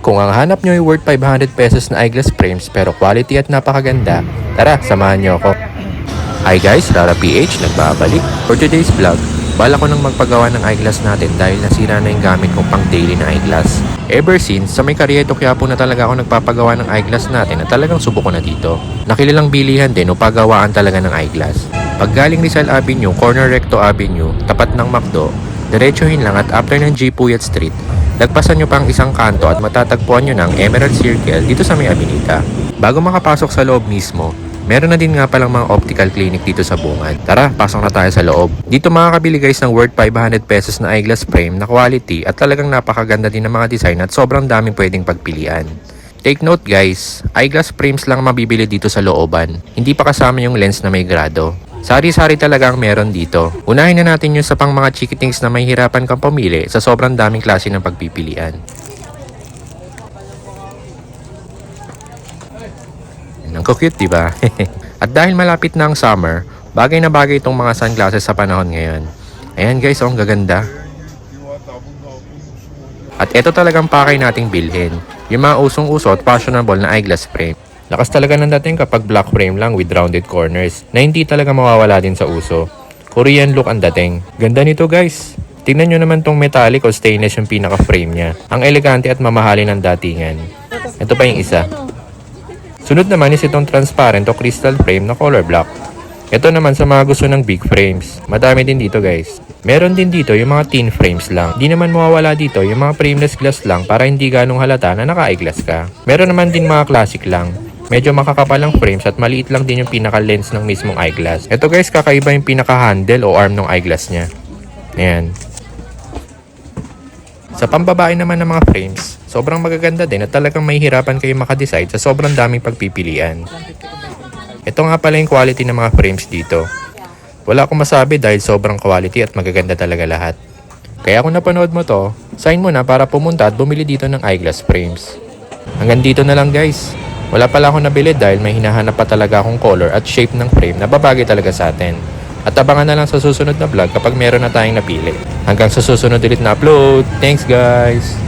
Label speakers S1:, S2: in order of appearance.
S1: Kung ang hanap nyo ay worth 500 pesos na eyeglass frames pero quality at napakaganda, tara, samahan nyo ako. Hi guys, Rara PH nagbabalik. For today's vlog, bala ko nang magpagawa ng eyeglass natin dahil nasira na yung gamit kong pang daily na eyeglass. Ever since, sa may Carriedo Quiapo na talaga ako nagpapagawa ng eyeglass natin at talagang subok ko na dito. Nakilalang bilihan din o pagawaan talaga ng eyeglass. Pag galing Rizal Avenue, corner Recto Avenue, tapat ng McDo, diretsuhin lang at after ng G. Puyat Street, lagpasan nyo pang isang kanto at matatagpuan nyo ng Emerald Circle dito sa may Avenida. Bago makapasok sa loob mismo, meron na din nga palang mga optical clinic dito sa bungad. Tara, pasok na tayo sa loob. Dito makakabili guys ng worth 500 pesos na eyeglass frame na quality at talagang napakaganda din ng mga design at sobrang daming pwedeng pagpilian. Take note guys, eyeglass frames lang mabibili dito sa looban. Hindi pa kasama yung lens na may grado. Sari-sari talaga ang meron dito. Unahin na natin yung sa pang mga chikitings na may hirapan kang pumili sa sobrang daming klase ng pagpipilian. Ang cute, diba? At dahil malapit na ang summer, bagay na bagay itong mga sunglasses sa panahon ngayon. Ayan guys, ang gaganda. At ito talagang pakay nating bilhin. Yung mga usong-uso at fashionable na eyeglass frame. Lakas talaga ng dating kapag black frame lang with rounded corners na hindi talaga mawawala din sa uso. Korean look ang dating. Ganda nito guys. Tingnan nyo naman tong metallic o stainless yung pinaka-frame niya. Ang elegante at mamahalin ng datingan. Ito pa yung isa. Sunod naman is itong transparent o crystal frame na color black. Ito naman sa mga gusto ng big frames. Madami din dito guys. Meron din dito yung mga thin frames lang. Di naman mawawala dito yung mga frameless glass lang para hindi ganong halata na naka-eyeglass ka. Meron naman din mga classic lang. Medyo makakapal ang frames at maliit lang din yung pinaka-lens ng mismong eyeglass. Ito guys, kakaiba yung pinaka-handle o arm ng eyeglass niya. Ayan. Sa pambabae naman ng mga frames, sobrang magaganda din at talagang mahihirapan kayo makadecide sa sobrang daming pagpipilian. Ito nga pala yung quality ng mga frames dito. Wala akong masabi dahil sobrang quality at magaganda talaga lahat. Kaya kung napanood mo to, sign mo na para pumunta at bumili dito ng eyeglass frames. Hanggang dito na lang guys. Wala pala akong nabili dahil may hinahanap pa talaga akong color at shape ng frame na babagay talaga sa atin. At abangan na lang sa susunod na vlog kapag meron na tayong napili. Hanggang sa susunod ulit na upload. Thanks guys!